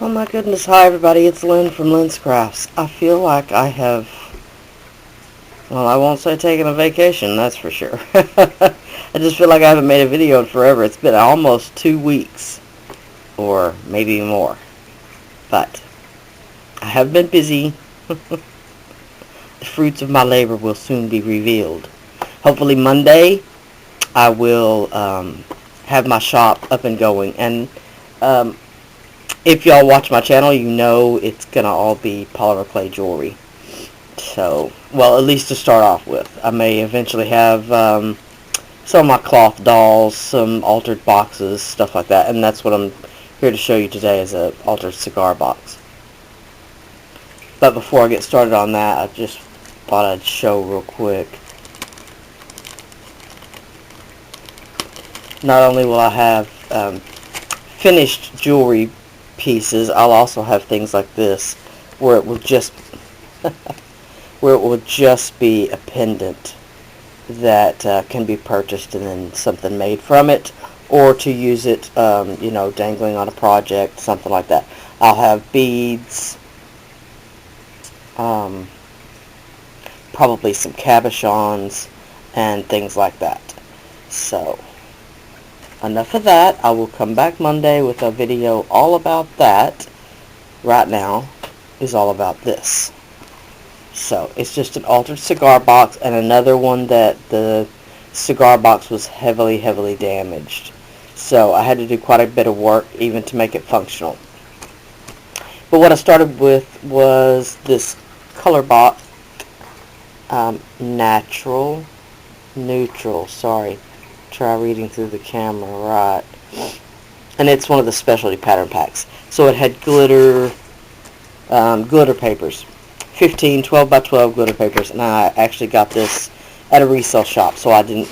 Oh my goodness, hi everybody, it's Lynn from Lyn's Crafts. I feel like I have, well, I won't say taken a vacation, that's for sure. I just feel like I haven't made a video in forever. It's been almost 2 weeks, or maybe more. But I have been busy. The fruits of my labor will soon be revealed. Hopefully Monday I will have my shop up and going. And if y'all watch my channel, you know it's going to all be polymer clay jewelry. So, well, at least to start off with. I may eventually have some of my cloth dolls, some altered boxes, stuff like that. And that's what I'm here to show you today, is a altered cigar box. But before I get started on that, I just thought I'd show real quick. Not only will I have finished jewelry pieces, I'll also have things like this, where it will just be a pendant that can be purchased and then something made from it, or to use it, you know, dangling on a project, something like that. I'll have beads, probably some cabochons, and things like that. So, enough of that. I will come back Monday with a video all about that. Right now is all about this. So, it's just an altered cigar box, and another one that the cigar box was heavily damaged. So, I had to do quite a bit of work even to make it functional. But what I started with was this color box, neutral, sorry. Try reading through the camera, right. And it's one of the specialty pattern packs. So it had glitter papers. 15 12 by 12 glitter papers, and I actually got this at a resale shop, so I didn't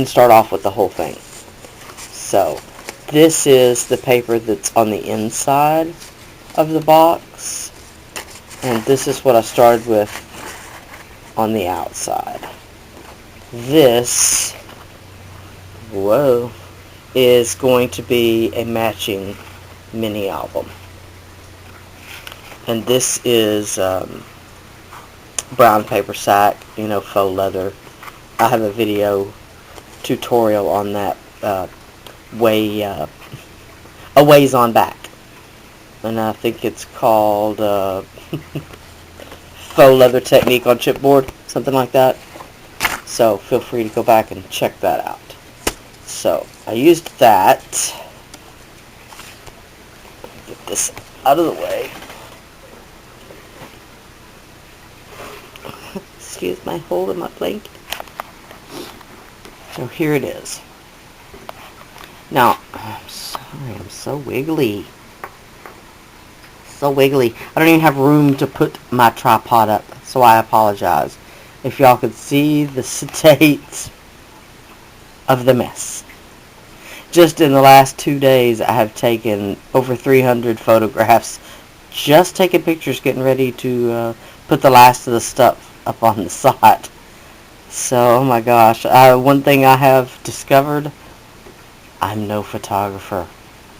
start off with the whole thing. So this is the paper that's on the inside of the box, and this is what I started with on the outside. This, whoa, is going to be a matching mini album. And this is brown paper sack, you know, faux leather. I have a video tutorial on that a ways on back. And I think it's called faux leather technique on chipboard, something like that. So feel free to go back and check that out. So I used that. Get this out of the way. Excuse my hold of my blanket. So here it is. Now, I'm sorry, I'm so wiggly. So wiggly. I don't even have room to put my tripod up, so I apologize. If y'all could see the state of the mess. Just in the last 2 days, I have taken over 300 photographs. Just taking pictures, getting ready to put the last of the stuff up on the site. So, oh my gosh. One thing I have discovered, I'm no photographer.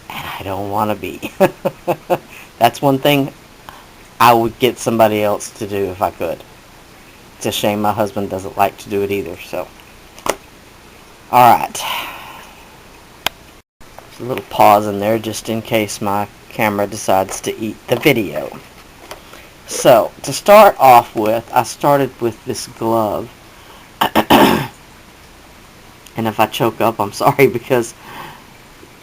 And I don't want to be. That's one thing I would get somebody else to do if I could. It's a shame my husband doesn't like to do it either, so. Alright. There's a little pause in there just in case my camera decides to eat the video. So, to start off with, I started with this glove. And if I choke up, I'm sorry, because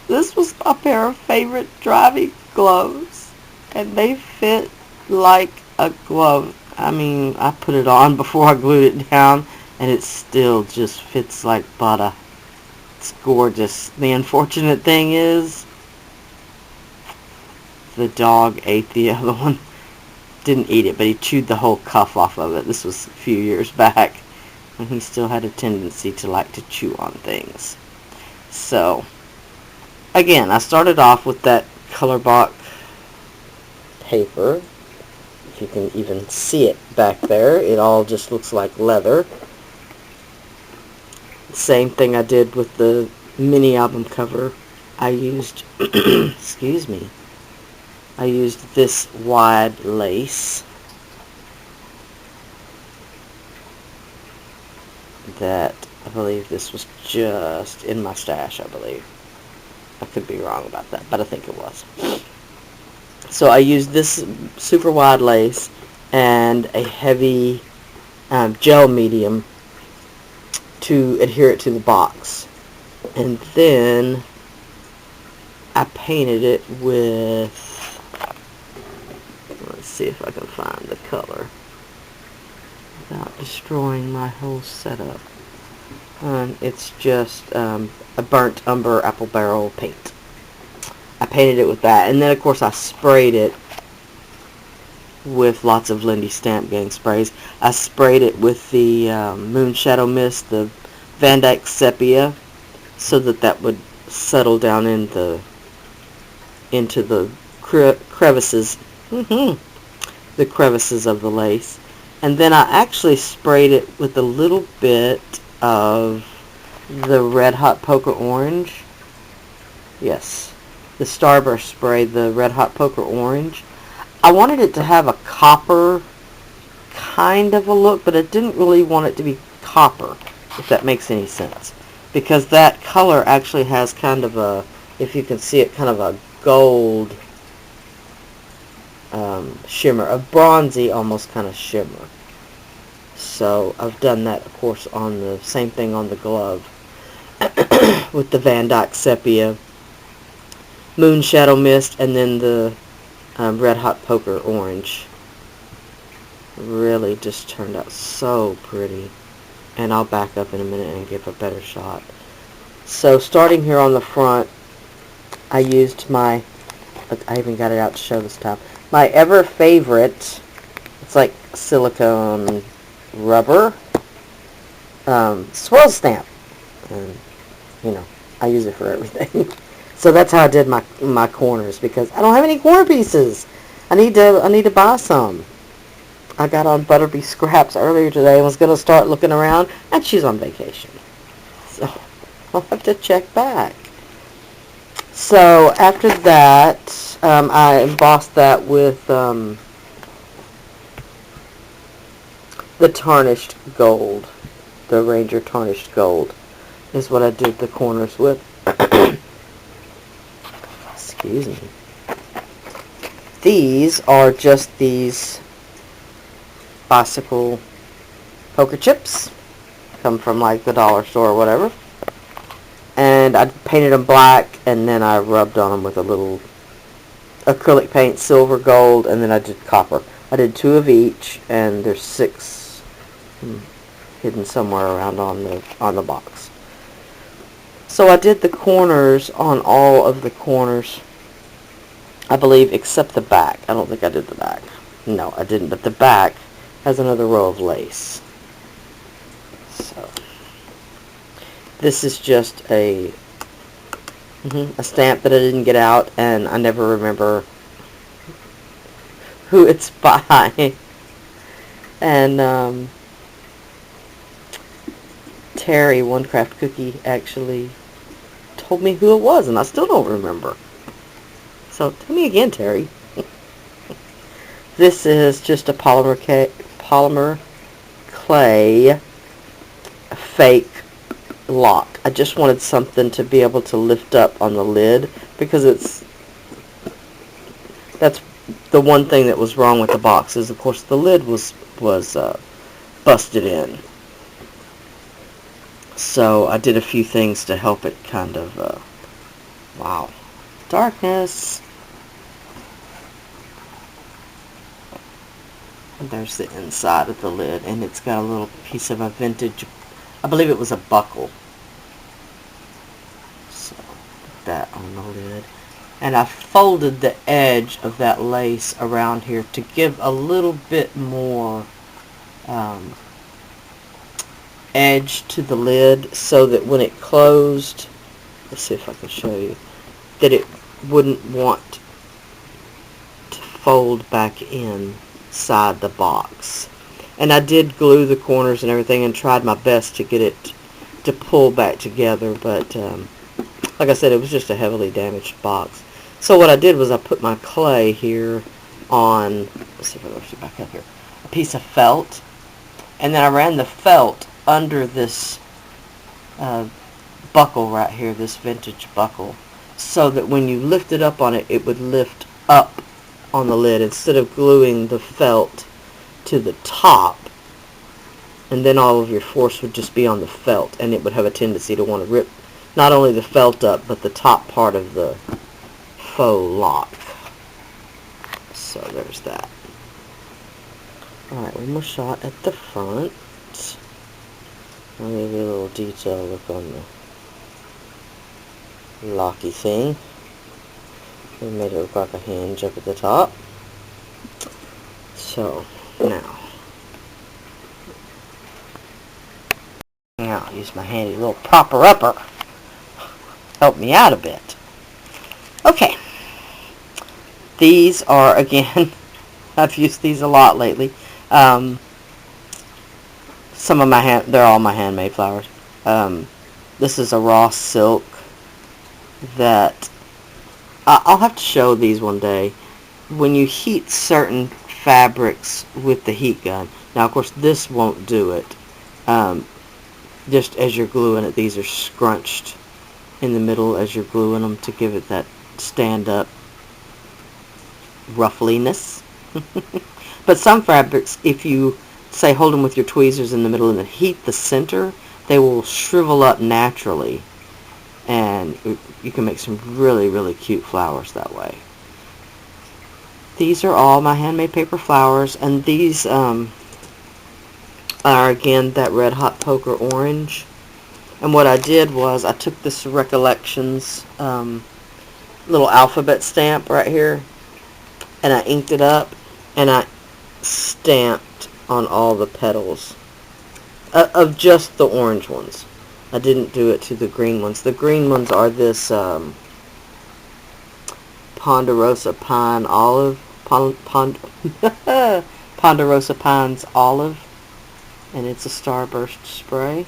this was my pair of favorite driving gloves. And they fit like a glove. I mean, I put it on before I glued it down, and it still just fits like butter. It's gorgeous. The unfortunate thing is, the dog ate the other one. Didn't eat it, but he chewed the whole cuff off of it. This was a few years back, and he still had a tendency to like to chew on things. So, again, I started off with that color box paper. If you can even see it back there, it all just looks like leather. Same thing I did with the mini album cover I used, excuse me, I used this wide lace that I believe this was just in my stash, I believe. I could be wrong about that, but I think it was. So I used this super wide lace and a heavy gel medium to adhere it to the box. And then I painted it with, let's see if I can find the color without destroying my whole setup. It's just a burnt umber apple barrel paint. I painted it with that, and then of course I sprayed it with lots of Lindy Stamp Gang sprays. I sprayed it with the Moon Shadow Mist, the Van Dyke Sepia, so that would settle down into the crevices, the crevices of the lace. And then I actually sprayed it with a little bit of the Red Hot Poker Orange. Yes, the Starburst spray, the Red Hot Poker Orange. I wanted it to have a copper kind of a look, but I didn't really want it to be copper, if that makes any sense. Because that color actually has kind of a, if you can see it, kind of a gold shimmer, a bronzy almost kind of shimmer. So I've done that, of course, on the same thing on the glove with the Van Dyke Sepia, Moon Shadow Mist, and then the Red Hot Poker Orange. Really just turned out so pretty. And I'll back up in a minute and give a better shot. So starting here on the front, I used my, I even got it out to show this time, my ever favorite, it's like silicone rubber, swirl stamp. And, you know, I use it for everything. So that's how I did my corners, because I don't have any corner pieces. I need to buy some. I got on Butterbee Scraps earlier today and was going to start looking around, and she's on vacation. So I'll have to check back. So after that, I embossed that with the tarnished gold. The Ranger tarnished gold is what I did the corners with. Excuse me. These are just these bicycle poker chips. Come from like the dollar store or whatever. And I painted them black, and then I rubbed on them with a little acrylic paint, silver, gold, and then I did copper. I did 2 of each, and there's 6 hidden somewhere around on the box. So I did the corners on all of the corners, I believe, except the back. I don't think I did the back. No, I didn't, but the back has another row of lace. So this is just a stamp that I didn't get out, and I never remember who it's by. And Terry, One Craft Cookie, actually told me who it was, and I still don't remember. So tell me again, Terry. This is just a polymer clay fake lock. I just wanted something to be able to lift up on the lid, because that's the one thing that was wrong with the box, is of course the lid was busted in. So I did a few things to help it kind of wow, darkness. And there's the inside of the lid, and it's got a little piece of a vintage, I believe it was a buckle. So put that on the lid. And I folded the edge of that lace around here to give a little bit more edge to the lid, so that when it closed, let's see if I can show you, that it wouldn't want to fold back inside the box. And I did glue the corners and everything, and tried my best to get it to pull back together, but Like I said, it was just a heavily damaged box. So what I did was I put my clay here on, let's see if I can get back up here, a piece of felt, and then I ran the felt under this buckle right here, this vintage buckle, so that when you lift it up on it, it would lift up on the lid instead of gluing the felt to the top, and then all of your force would just be on the felt, and it would have a tendency to want to rip not only the felt up, but the top part of the faux lock. So there's that. Alright, one more shot at the front. I'll give you a little detail look on the locky thing. We made it look like a hinge up at the top. So, now I'll use my handy little propper-upper. Help me out a bit. Okay. These are, again, I've used these a lot lately. Some of my they're all my handmade flowers. This is a raw silk that, I'll have to show these one day. When you heat certain fabrics with the heat gun, now of course this won't do it. Just as you're gluing it, these are scrunched in the middle as you're gluing them to give it that stand-up ruffliness. But some fabrics, if you say hold them with your tweezers in the middle and then heat the center, they will shrivel up naturally, and you can make some really, really cute flowers that way. These are all my handmade paper flowers, and these are again that red hot poker orange. And what I did was I took this Recollections little alphabet stamp right here, and I inked it up, and I stamped on all the petals of just the orange ones. I didn't do it to the green ones. The green ones are this Ponderosa Pine Olive, Ponderosa Pines Olive, and it's a starburst spray.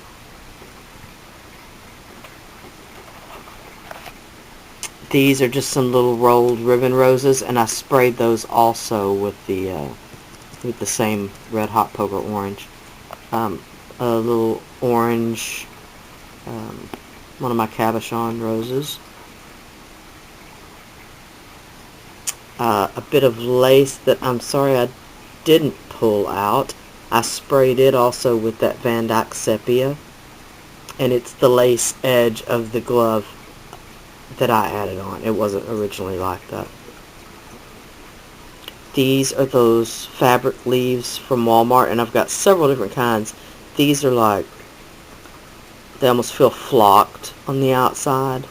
These are just some little rolled ribbon roses, and I sprayed those also with the same red hot poker orange. A little orange, one of my cabochon roses. A bit of lace that I'm sorry I didn't pull out. I sprayed it also with that Van Dyke Sepia, and it's the lace edge of the glove that I added on. It wasn't originally like that. These are those fabric leaves from Walmart, and I've got several different kinds. These are like, they almost feel flocked on the outside.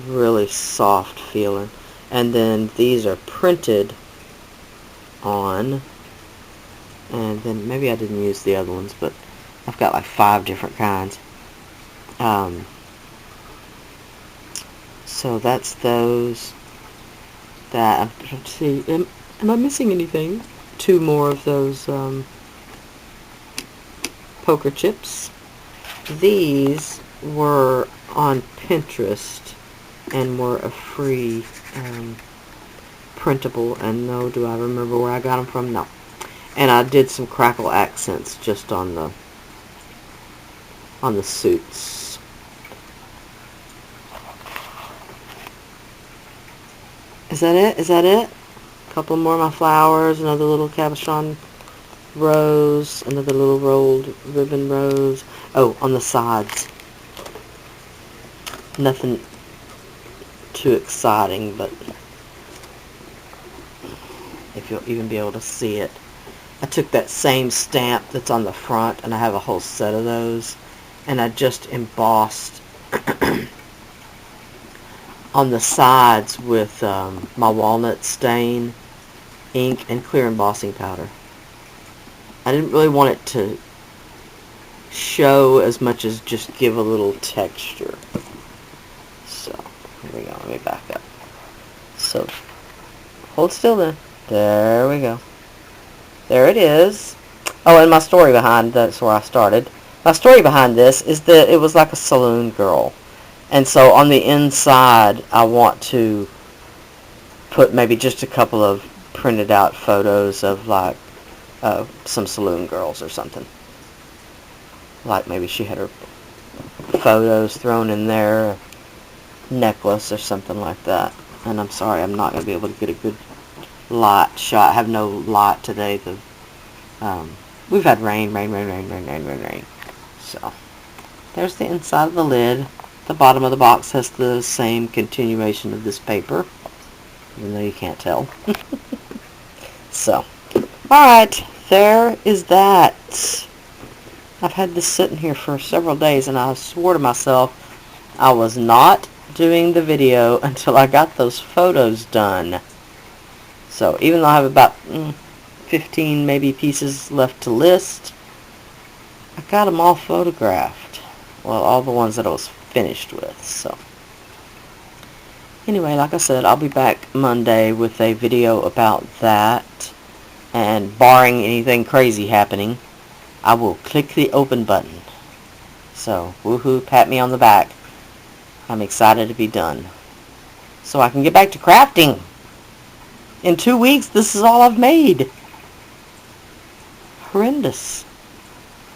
Really soft feeling. And then these are printed on, and then maybe I didn't use the other ones, but I've got like 5 different kinds. So that's those. That, let's see, am I missing anything? 2 more of those poker chips. These were on Pinterest and were a free printable, and no, do I remember where I got them from? No. And I did some crackle accents just on the suits. Is that it? Is that it? A couple more of my flowers, another little cabochon rose, another little rolled ribbon rose. Oh, on the sides. Nothing too exciting, but if you'll even be able to see it. I took that same stamp that's on the front, and I have a whole set of those, and I just embossed on the sides with my walnut stain ink and clear embossing powder. I didn't really want it to show as much as just give a little texture. So, here we go. Let me back up. So, hold still then. There we go. There it is. Oh, and my story behind, that's where I started. My story behind this is that it was like a Saloon Girl. And so on the inside, I want to put maybe just a couple of printed out photos of like some saloon girls or something. Like maybe she had her photos thrown in there, a necklace or something like that. And I'm sorry, I'm not going to be able to get a good light shot. I have no light today. We've had rain. So there's the inside of the lid. The bottom of the box has the same continuation of this paper, even though you can't tell. So, alright, there is that. I've had this sitting here for several days, and I swore to myself I was not doing the video until I got those photos done. So, even though I have about 15 maybe pieces left to list, I got them all photographed. Well, all the ones that I was finished with. So, anyway, like I said, I'll be back Monday with a video about that. And barring anything crazy happening, I will click the open button. So, woohoo, pat me on the back. I'm excited to be done. So I can get back to crafting. In 2 weeks, this is all I've made. Horrendous.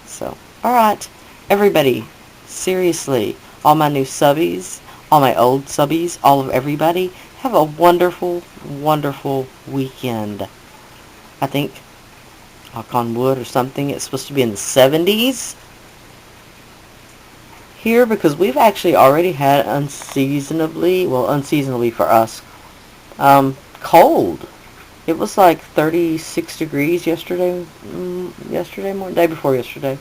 So, alright, everybody, seriously, all my new subbies, all my old subbies, all of everybody, have a wonderful, wonderful weekend. I think, knock on wood or something, it's supposed to be in the 70s here, because we've actually already had unseasonably for us, cold. It was like 36 degrees yesterday morning, day before yesterday.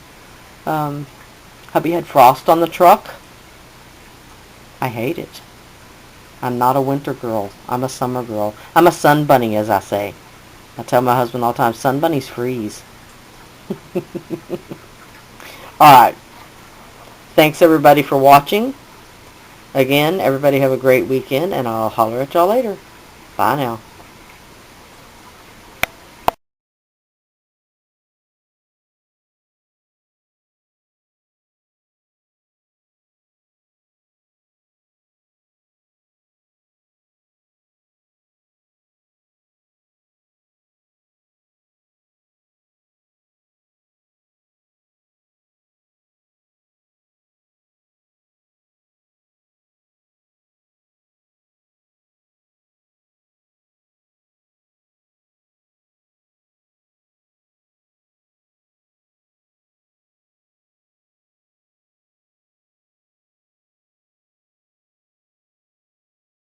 Hubby had frost on the truck. I hate it. I'm not a winter girl. I'm a summer girl. I'm a sun bunny, as I say. I tell my husband all the time, sun bunnies freeze. Alright. Thanks everybody for watching. Again, everybody have a great weekend, and I'll holler at y'all later. Bye now.